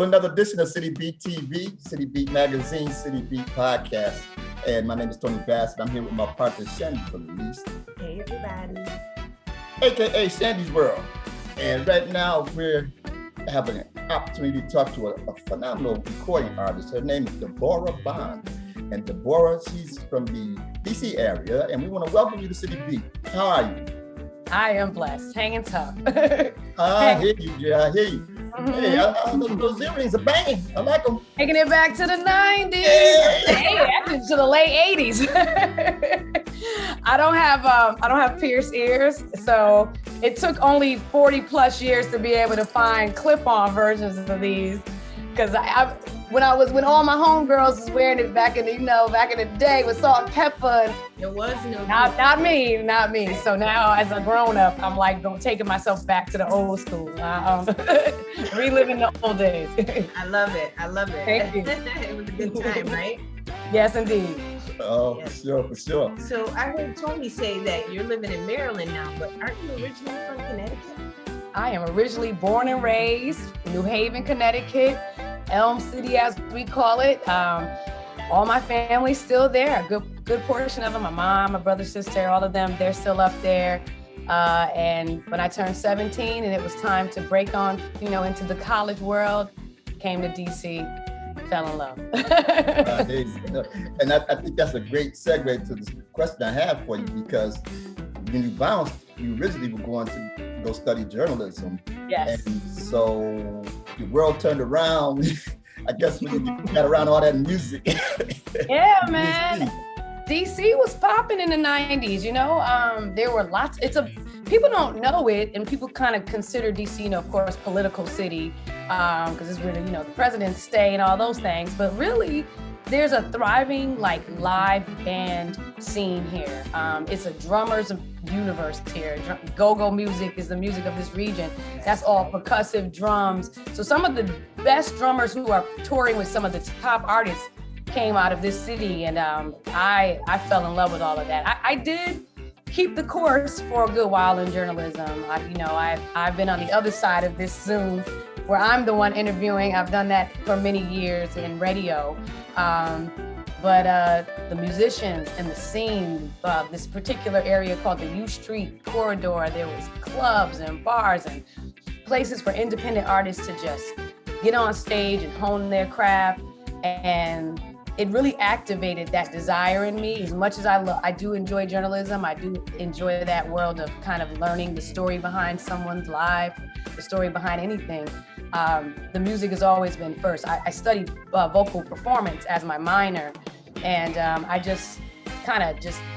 to another edition of City Beat TV, City Beat Magazine, City Beat Podcast. And my name is Tony Bassett. I'm here with my partner, Shandy Felice. Hey, everybody. AKA Shandy's World. And right now, we're having an opportunity to talk to a phenomenal recording artist. Her name is Deborah Bond. And Deborah, she's from the DC area, and we want to welcome you to City Beat. How are you? I am blessed, hanging tough. I hear you, yeah, I hear you. Mm-hmm. Hey, those earrings are banging. I like them. Taking it back to the 90s. Hey, actually to the late 80s. I don't have pierced ears, so it took only 40 plus years to be able to find clip-on versions of these. Because when all my homegirls was wearing it back in the day with salt and pepper. There was no. Not me. So now as a grown up, I'm like taking myself back to the old school, reliving the old days. I love it. Thank you. It was a good time, right? Yes, indeed. Oh, Yes. for sure. So I heard Tony say that you're living in Maryland now, but aren't you originally from Connecticut? I am originally born and raised in New Haven, Connecticut, Elm City, as we call it. All my family's still there. A good portion of them, my mom, my brother, sister, all of them, they're still up there. And when I turned 17 and it was time to break on, into the college world, came to DC, fell in love. And I think that's a great segue to the question I have for you, because when you bounced, you originally were going to go study journalism. Yes. And so the world turned around, I guess, when you got around all that music. Yeah, man. DC was popping in the 90s, there were lots, people don't know it, and people kind of consider DC, of course, political city, because it's where the presidents stay and all those things, but really, there's a thriving live band scene here. It's a drummer's universe here. Go-go music is the music of this region. That's all percussive drums. So some of the best drummers who are touring with some of the top artists came out of this city, and I fell in love with all of that. I did keep the course for a good while in journalism. I've been on the other side of this Zoom, where I'm the one interviewing. I've done that for many years in radio. But the musicians and the scene, this particular area called the U Street Corridor, there was clubs and bars and places for independent artists to just get on stage and hone their craft. And it really activated that desire in me. As much as I do enjoy journalism, I do enjoy that world of kind of learning the story behind someone's life, the story behind anything. The music has always been first. I studied vocal performance as my minor, and I just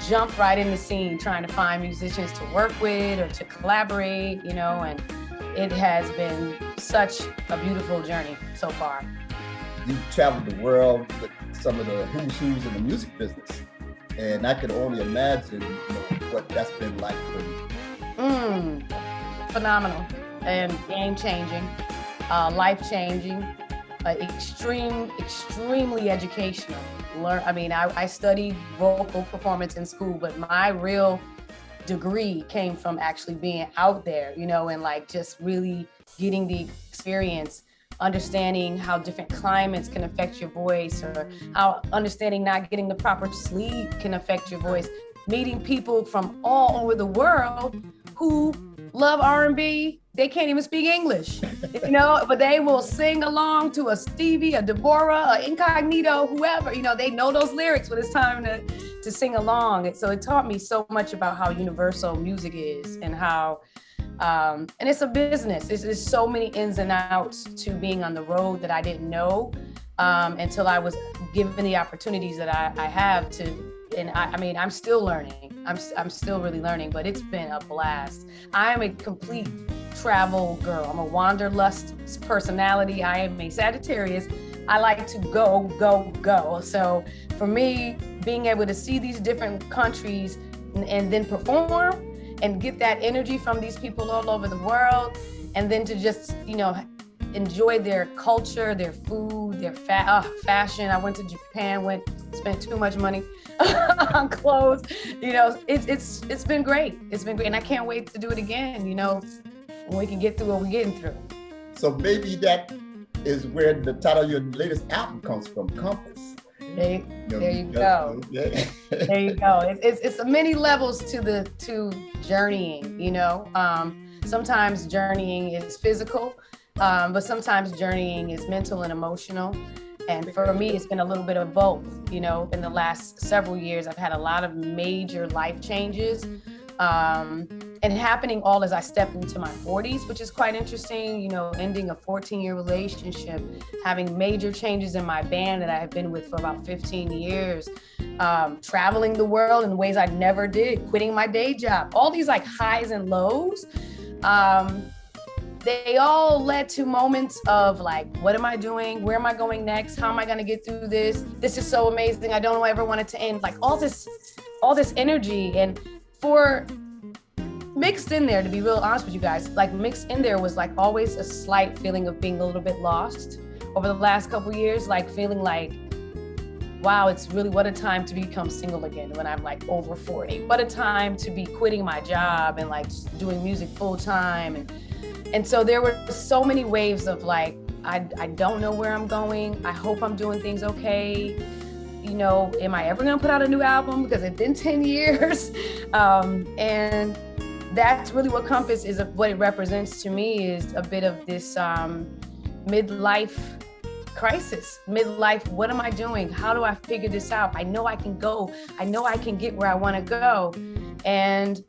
jumped right in the scene, trying to find musicians to work with or to collaborate, and it has been such a beautiful journey so far. You traveled the world with some of the who's who's in the music business, and I could only imagine what that's been like for you. Phenomenal and game-changing, life-changing, extremely educational. I studied vocal performance in school, but my real degree came from actually being out there, and just really getting the experience, understanding how different climates can affect your voice, or how understanding not getting the proper sleep can affect your voice, meeting people from all over the world who love R&B. They can't even speak English, but they will sing along to a Stevie, a Deborah, a Incognito, whoever, they know those lyrics when it's time to sing along. So it taught me so much about how universal music is, and how, and it's a business. There's so many ins and outs to being on the road that I didn't know until I was given the opportunities that I have to. And I'm still learning. I'm still really learning, but it's been a blast. I am a complete travel girl. I'm a wanderlust personality. I am a Sagittarius. I like to go. So for me, being able to see these different countries and then perform and get that energy from these people all over the world, and then to just, enjoy their culture, their food, their fashion. I went to Japan, spent too much money on clothes. It's been great. It's been great, and I can't wait to do it again. When we can get through what we're getting through. So maybe that is where the title of your latest album comes from, Compass. There you go. Yeah. There you go. It's many levels to journeying, you know. Sometimes journeying is physical, but sometimes journeying is mental and emotional. And for me, it's been a little bit of both. You know, in the last several years, I've had a lot of major life changes, and happening all as I stepped into my 40s, which is quite interesting. You know, ending a 14-year relationship, having major changes in my band that I have been with for about 15 years, traveling the world in ways I never did, quitting my day job, all these like highs and lows. They all led to moments of like, what am I doing? Where am I going next? How am I gonna get through this? This is so amazing. I don't ever want it to end. Like all this energy. And for mixed in there, to be real honest with you guys, like mixed in there was like always a slight feeling of being a little bit lost over the last couple of years, like feeling like, wow, it's really what a time to become single again when I'm like over 40. What a time to be quitting my job and like doing music full time. And so there were so many waves of like, I don't know where I'm going. I hope I'm doing things okay. You know, am I ever gonna put out a new album? Because it's been 10 years. And that's really what Compass is, what it represents to me is a bit of this midlife crisis. Midlife, what am I doing? How do I figure this out? I know I can go. I know I can get where I wanna go. And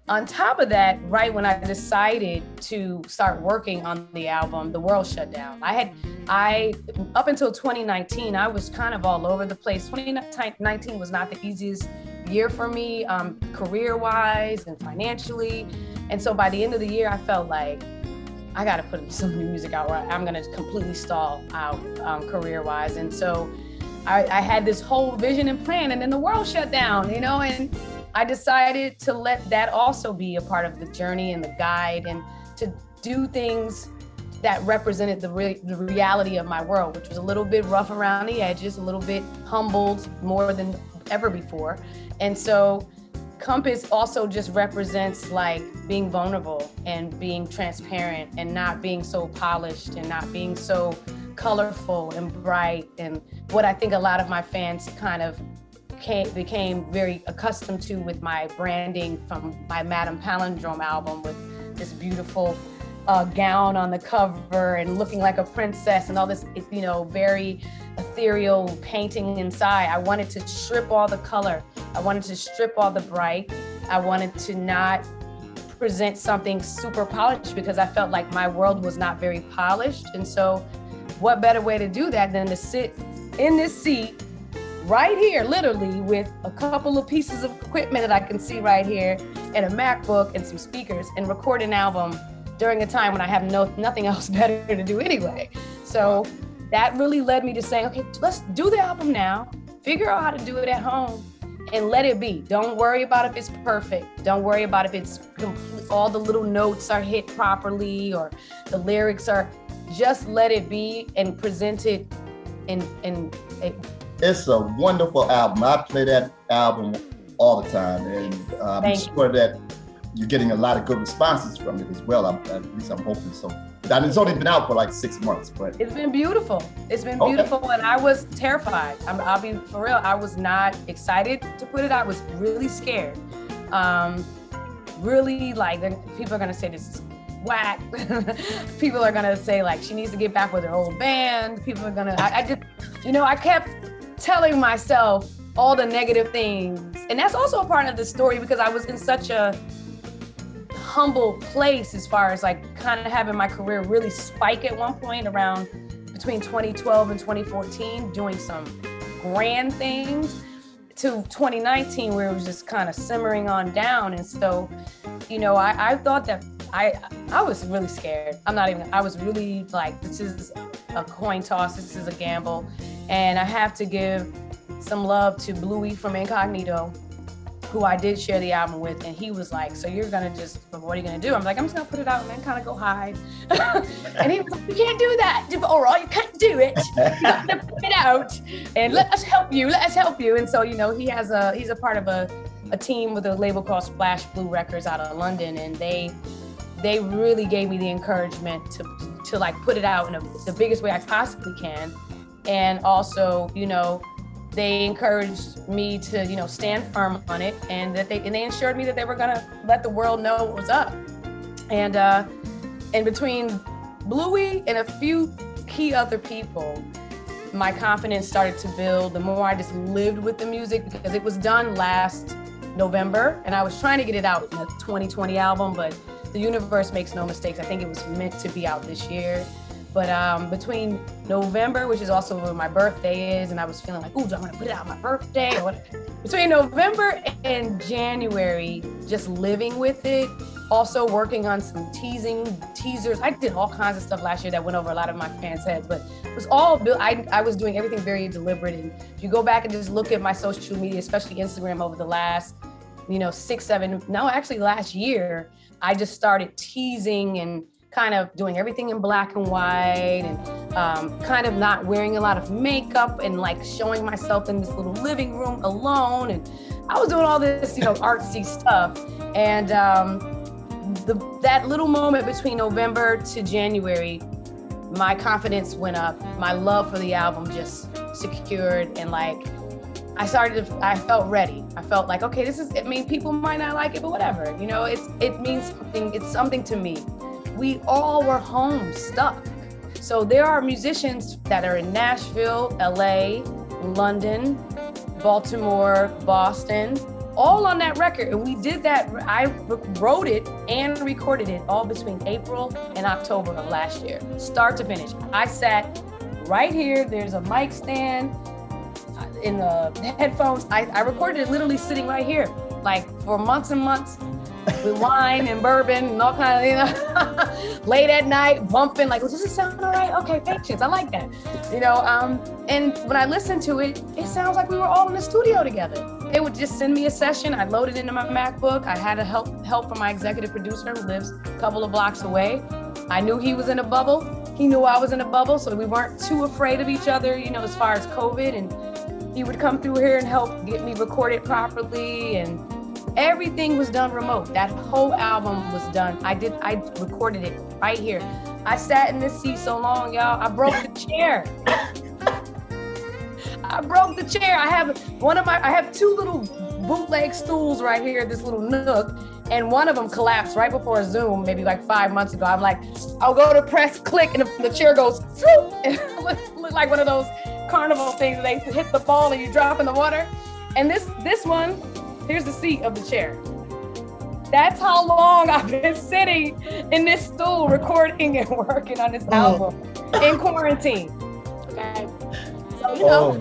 on top of that, right when I decided to start working on the album, the world shut down. I up until 2019, I was kind of all over the place. 2019 was not the easiest year for me, career-wise and financially. And so by the end of the year, I felt like I got to put some new music out, or I'm going to completely stall out career-wise. And so I had this whole vision and plan, and then the world shut down, you know, and I decided to let that also be a part of the journey and the guide, and to do things that represented the reality of my world, which was a little bit rough around the edges, a little bit humbled more than ever before. And so Compass also just represents like being vulnerable and being transparent and not being so polished and not being so colorful and bright, and what I think a lot of my fans kind of became very accustomed to with my branding from my Madame Palindrome album, with this beautiful gown on the cover and looking like a princess and all this, you know, very ethereal painting inside. I wanted to strip all the color. I wanted to strip all the bright. I wanted to not present something super polished because I felt like my world was not very polished. And so what better way to do that than to sit in this seat right here, literally, with a couple of pieces of equipment that I can see right here and a MacBook and some speakers, and record an album during a time when I have nothing else better to do anyway. So that really led me to saying, okay, let's do the album now, figure out how to do it at home, and let it be. Don't worry about if it's perfect. Don't worry about if it's complete, all the little notes are hit properly or the lyrics are, just let it be and present it in It's a wonderful album. I play that album all the time, and I'm sure that you're getting a lot of good responses from it as well. At least I'm hoping so. And it's only been out for like 6 months, but it's been beautiful. It's been beautiful, and I was terrified. I'll be for real. I was not excited to put it out. I was really scared. Really, like, people are gonna say this is whack. People are gonna say like she needs to get back with her old band. People are gonna. I just, you know, I kept telling myself all the negative things. And that's also a part of the story, because I was in such a humble place as far as like kind of having my career really spike at one point around between 2012 and 2014, doing some grand things, to 2019 where it was just kind of simmering on down. And so, you know, I thought that I was really scared. I was really like, this is a coin toss, this is a gamble. And I have to give some love to Bluey from Incognito, who I did share the album with, and he was like, so you're gonna just, what are you gonna do? I'm like, I'm just gonna put it out and then kind of go hide. And he was like, you can't do that, Deborah, you can't do it. You have to put it out and let us help you. And so, you know, he's a part of a team with a label called Splash Blue Records out of London, and they they really gave me the encouragement to like put it out in the biggest way I possibly can. And also, you know, they encouraged me to, you know, stand firm on it, and they assured me that they were gonna let the world know what was up. And between Bluey and a few key other people, my confidence started to build the more I just lived with the music, because it was done last November and I was trying to get it out in the 2020 album, but the universe makes no mistakes. I think it was meant to be out this year. But between November, which is also where my birthday is, and I was feeling like, ooh, do I want to put it out on my birthday? Or what? Between November and January, just living with it, also working on some teasers. I did all kinds of stuff last year that went over a lot of my fans' heads, but it was all built. I was doing everything very deliberate. And if you go back and just look at my social media, especially Instagram, over the last, you know, last year, I just started teasing and kind of doing everything in black and white, and kind of not wearing a lot of makeup, and like showing myself in this little living room alone. And I was doing all this, you know, artsy stuff. And that little moment between November to January, my confidence went up. My love for the album just secured, and like I felt ready. I felt like, okay, people might not like it, but whatever, you know, it means something. It's something to me. We all were home stuck. So there are musicians that are in Nashville, LA, London, Baltimore, Boston, all on that record. And we did that. I wrote it and recorded it all between April and October of last year, start to finish. I sat right here. There's a mic stand in the headphones. I recorded it literally sitting right here, like for months and months, with wine and bourbon and all kind of, you know, late at night, bumping, like, does it sound all right? Okay, patience, I like that. You know, and when I listened to it, it sounds like we were all in the studio together. They would just send me a session. I loaded it into my MacBook. I had help from my executive producer who lives a couple of blocks away. I knew he was in a bubble. He knew I was in a bubble, so we weren't too afraid of each other, you know, as far as COVID. And he would come through here and help get me recorded properly, and everything was done remote. That whole album was done. I recorded it right here. I sat in this seat so long, y'all, I broke the chair. I have two little bootleg stools right here, this little nook, and one of them collapsed right before Zoom, maybe like 5 months ago. I'm like, I'll go to press click, and the chair goes, and it looked like one of those carnival things where they hit the ball and you drop in the water. And this one, here's the seat of the chair. That's how long I've been sitting in this stool recording and working on this album in quarantine. Okay. So, you know,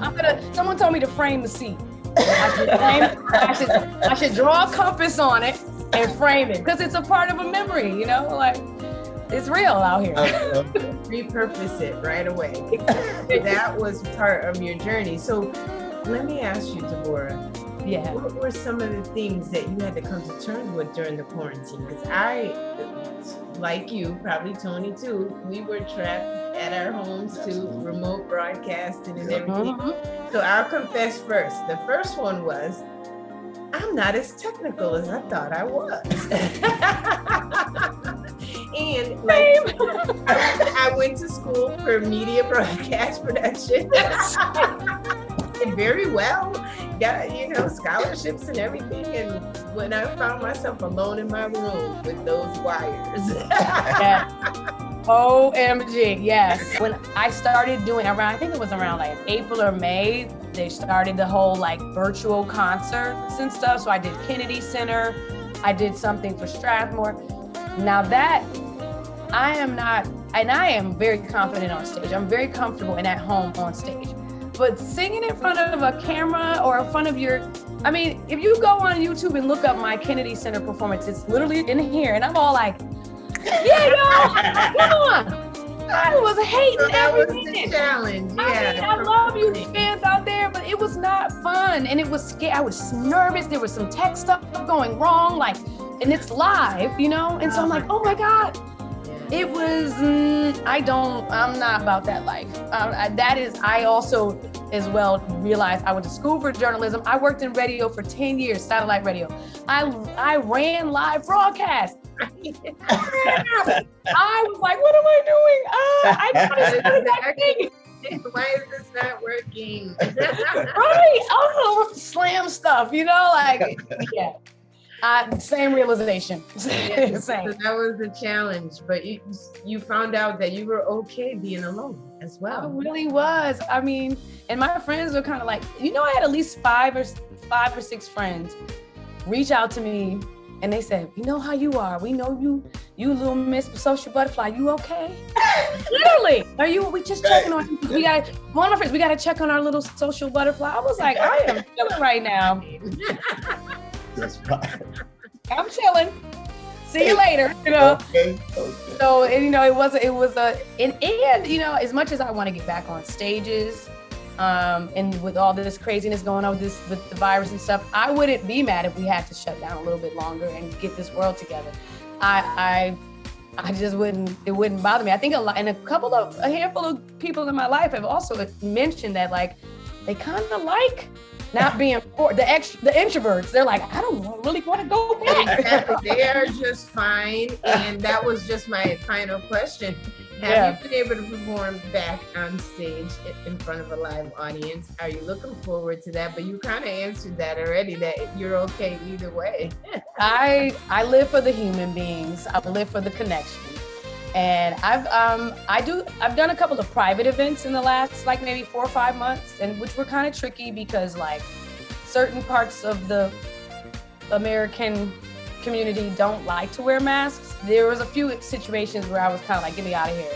someone told me to frame the seat. I should draw a compass on it and frame it, because it's a part of a memory, you know, like it's real out here. Repurpose it right away. That was part of your journey. So let me ask you, Deborah. Yeah. What were some of the things that you had to come to terms with during the quarantine? Because I, like you, probably Tony too, we were trapped at our homes to remote broadcasting and everything. Mm-hmm. So I'll confess first. The first one was, I'm not as technical as I thought I was. And like, I went to school for media broadcast production. Did very well, got, you know, scholarships and everything. And when I found myself alone in my room with those wires. Yeah. OMG, yes. When I started doing I think it was around like April or May, they started the whole like virtual concerts and stuff. So I did Kennedy Center. I did something for Strathmore. Now that I am very confident on stage. I'm very comfortable and at home on stage. But singing in front of a camera or in front of if you go on YouTube and look up my Kennedy Center performance, it's literally in here. And I'm all like, yeah, y'all, come on. I was hating every minute. The challenge. Yeah. I love you fans out there, but it was not fun. And it was scary. I was nervous. There was some tech stuff going wrong, and it's live, you know? And so I'm like, oh my God. It was, I'm not about that life. I also as well realized I went to school for journalism. I worked in radio for 10 years, satellite radio. I ran live broadcasts. I was like, what am I doing? I gotta that thing. Why is this not working? Right. Oh, slam stuff, you know, like, yeah. Same realization. Yeah, so Same. that was the challenge, but you found out that you were okay being alone as I well. really was. I mean, and my friends were kind of like, you know, I had at least five or six friends reach out to me, and they said, "We know how you are. We know you little Miss Social Butterfly. You okay?" Literally, are you? We just checking on you. We got one of my friends. We got to check on our little social butterfly. I was like, I am chilling right now. That's right. I'm chilling. See you later. You know. Okay. So, and, you know, it was and you know, as much as I want to get back on stages, and with all this craziness going on with the virus and stuff, I wouldn't be mad if we had to shut down a little bit longer and get this world together. I just wouldn't. It wouldn't bother me. I think a handful of people in my life have also mentioned that, like, they kind of like not being the introverts. They're like, I don't really want to go back. Exactly. They are just fine. And that was just my final question. Have you been able to perform back on stage in front of a live audience? Are you looking forward to that? But you kind of answered that already, that you're okay either way. I live for the human beings. I live for the connection. And I've done a couple of private events in the last like maybe 4 or 5 months, and which were kind of tricky because like certain parts of the American community don't like to wear masks. There was a few situations where I was kind of like, get me out of here.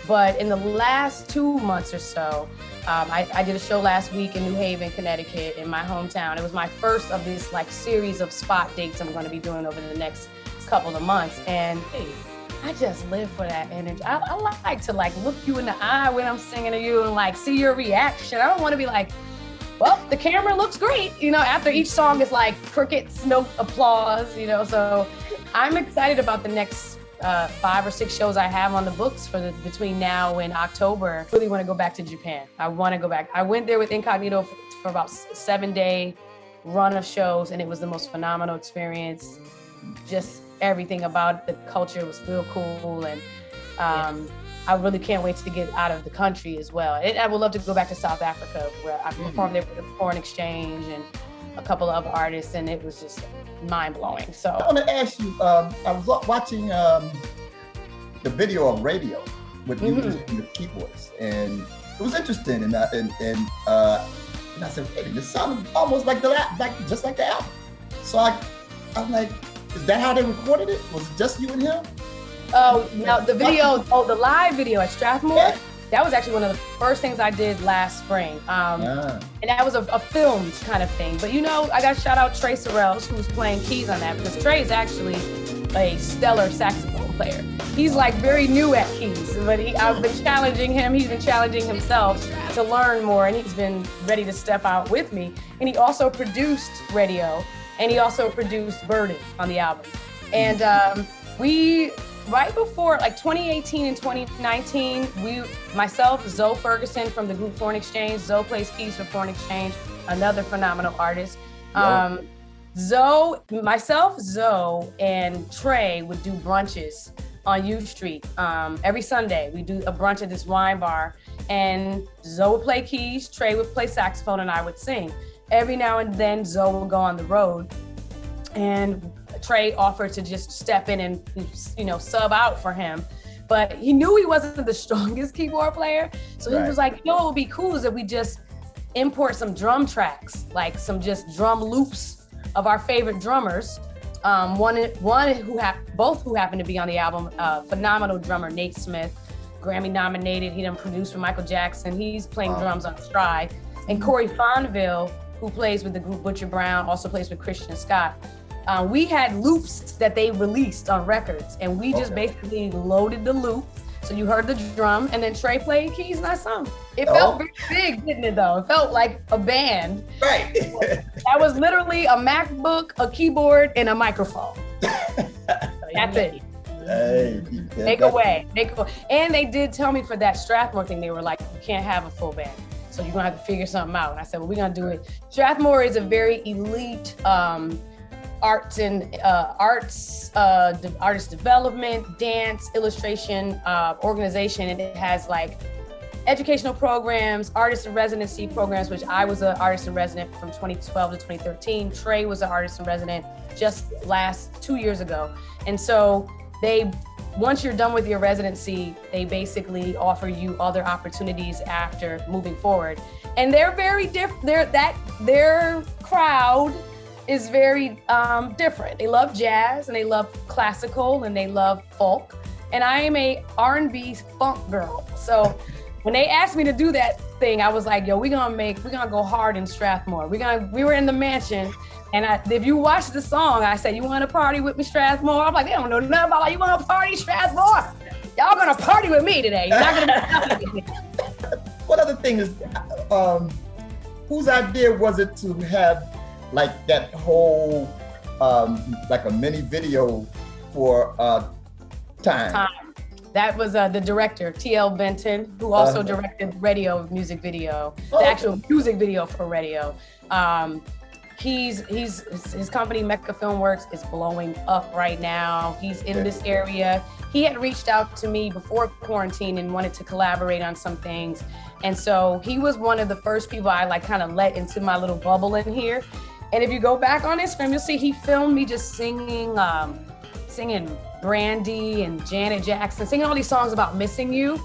But in the last 2 months or so, I did a show last week in New Haven, Connecticut, in my hometown. It was my first of this like series of spot dates I'm going to be doing over the next couple of months. And I just live for that energy. I like to like look you in the eye when I'm singing to you and like see your reaction. I don't want to be like, well, the camera looks great. You know, after each song it's like crickets, no applause, you know. So I'm excited about the next 5 or 6 shows I have on the books for between now and October. I really want to go back to Japan. I want to go back. I went there with Incognito for about 7-day run of shows, and it was the most phenomenal experience. Just everything about the culture was real cool, and I really can't wait to get out of the country as well. I would love to go back to South Africa, where I performed there for the Foreign Exchange and a couple of other artists, and it was just mind-blowing. So I want to ask you, I was watching the video of Radio with you using the keyboards, and it was interesting, and I said, hey, this sounded almost like just like the album. So I'm like, is that how they recorded it? Was it just you and him? Oh, now the the live video at Strathmore, that was actually one of the first things I did last spring. And that was a filmed kind of thing. But you know, I got to shout out Trey Sorrells, who's playing keys on that, because Trey is actually a stellar saxophone player. He's like very new at keys, but I've been challenging him. He's been challenging himself to learn more, and he's been ready to step out with me. And he also produced Radio, and he also produced Burden on the album. And we, right before like 2018 and 2019, myself, Zoe Ferguson from the group Foreign Exchange, Zoe plays keys for Foreign Exchange, another phenomenal artist. Zoe, and Trey would do brunches on U Street every Sunday. We do a brunch at this wine bar, and Zoe would play keys, Trey would play saxophone, and I would sing. Every now and then, Zoe would go on the road, and Trey offered to just step in and, you know, sub out for him. But he knew he wasn't the strongest keyboard player. So he was like, you know what would be cool is if we just import some drum tracks, like some just drum loops of our favorite drummers. Both who happen to be on the album, phenomenal drummer, Nate Smith, Grammy nominated. He done produced for Michael Jackson. He's playing drums on Stride. And Corey Fonville, who plays with the group Butcher Brown, also plays with Christian Scott. We had loops that they released on records, and we just basically loaded the loop. So you heard the drum, and then Trey played keys and I sung. It felt very big, didn't it though? It felt like a band. Right. That was literally a MacBook, a keyboard, and a microphone. That's it. Hey, make a way. And they did tell me for that Strathmore thing, they were like, you can't have a full band. So you're gonna have to figure something out. And I said, well, we're gonna do it. Strathmore is a very elite arts and artist development, dance, illustration organization, and it has like educational programs, artist in residency programs, which I was an artist in resident from 2012 to 2013. Trey was an artist in resident just last 2 years ago. And so once you're done with your residency, they basically offer you other opportunities after moving forward. And they're very different. Their crowd is very different. They love jazz and they love classical and they love folk. And I am a R&B funk girl. So when they asked me to do that thing, I was like, yo, we're gonna go hard in Strathmore. We were in the mansion, and if you watch the song, I said, you wanna party with me, Strathmore? I'm like, they don't know nothing about, like, you wanna party, Strathmore? Y'all gonna party with me today. You're not gonna be with me. What other thing is, whose idea was it to have like that whole, like a mini video for Time? That was the director, T.L. Benton, who also directed radio music video, the actual music video for radio. His company, Mecca Filmworks, is blowing up right now. He's in this area. He had reached out to me before quarantine and wanted to collaborate on some things. And so he was one of the first people I like kind of let into my little bubble in here. And if you go back on Instagram, you'll see he filmed me just singing Brandy and Janet Jackson, singing all these songs about missing you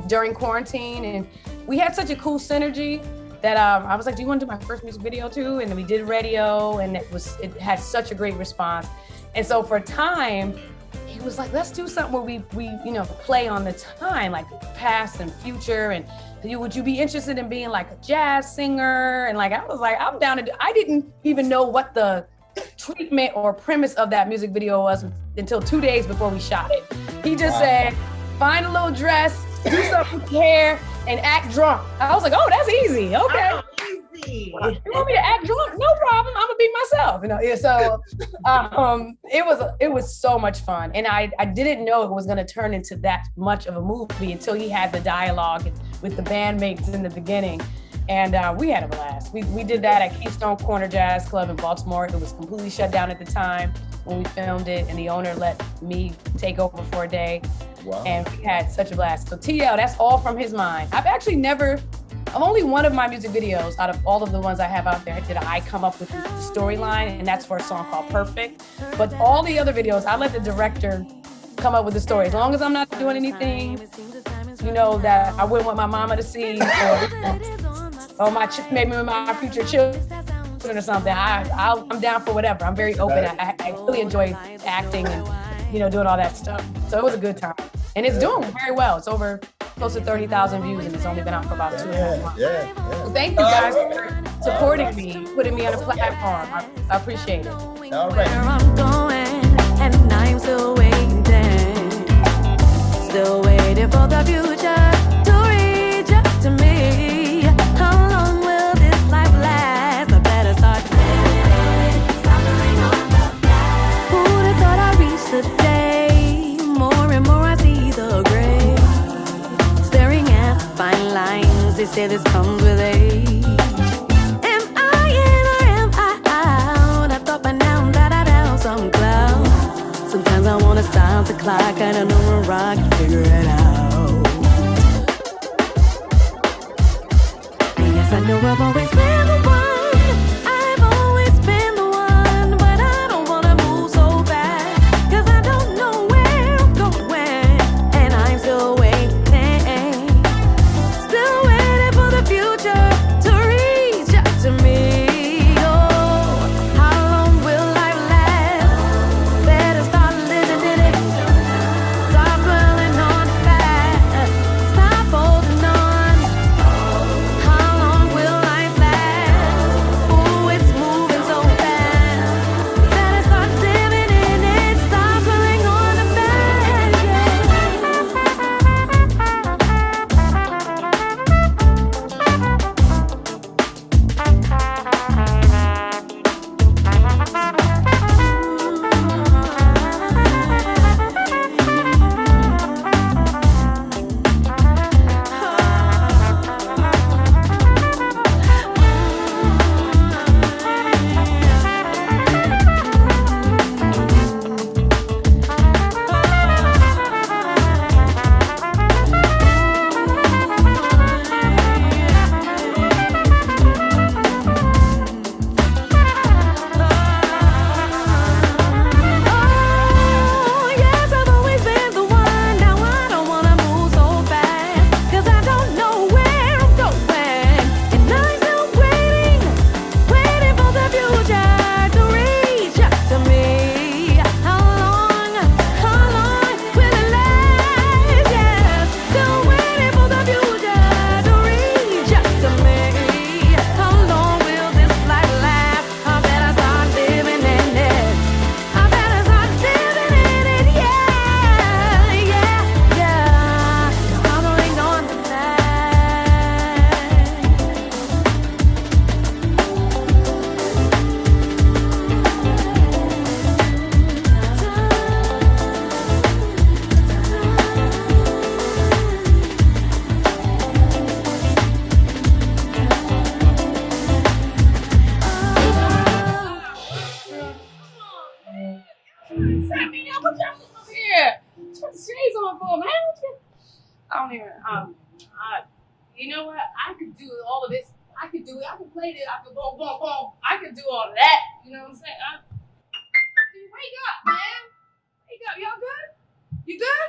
during quarantine. And we had such a cool synergy that I was like, do you want to do my first music video too? And then we did radio, and it had such a great response. And so for Time, he was like, let's do something where we play on the time, like past and future. And would you be interested in being like a jazz singer? And like, I was like, I'm down to do. I didn't even know what the treatment or premise of that music video was until 2 days before we shot it. He just said, find a little dress, do something with hair, and act drunk. I was like, oh, that's easy. Okay. Oh, easy. You want me to act drunk? No problem. I'm gonna be myself. So it was so much fun. And I didn't know it was gonna turn into that much of a movie until he had the dialogue with the bandmates in the beginning. And we had a blast. We did that at Keystone Corner Jazz Club in Baltimore. It was completely shut down at the time when we filmed it, and the owner let me take over for a day. Wow. And we had such a blast. So TL, that's all from his mind. I've only one of my music videos out of all of the ones I have out there did I come up with the storyline, and that's for a song called Perfect. But all the other videos, I let the director come up with the story. As long as I'm not doing anything, that I wouldn't want my mama to see, or maybe my future children or something. I'm down for whatever. I'm very open. I really enjoy acting and doing all that stuff. So it was a good time, and it's doing very well. It's over close to 30,000 views, and it's only been out for about 2.5 months. So thank you guys for supporting me, putting me on a platform. I appreciate it. All right. Where I'm going, and I'm still waiting for the future to reach out to me. How long will this life last? I better start living. Who'd have thought I'd reach the day? More and more I see the gray. Staring at fine lines, they say this comes with age. Am I in or am I out? I thought by now that I'd have some clout. Sometimes I wanna stop the clock, I don't know where I can figure it out. Yes, I know I've always been the one. I've always been the one, but I don't wanna move so fast, 'cause I don't know where I'm going, and I'm still waiting for the future to reach out to me. Oh, how long will life last? Better start living in it. Stop dwelling on the past. Stop holding on. How long will life last? replays on for, man? What you- I don't even. You know what? I could do all of this. I could do it. I could play this. I could boom, boom, boom. I could do all of that. You know what I'm saying? Wake up, man. Wake up. Y'all good? You good?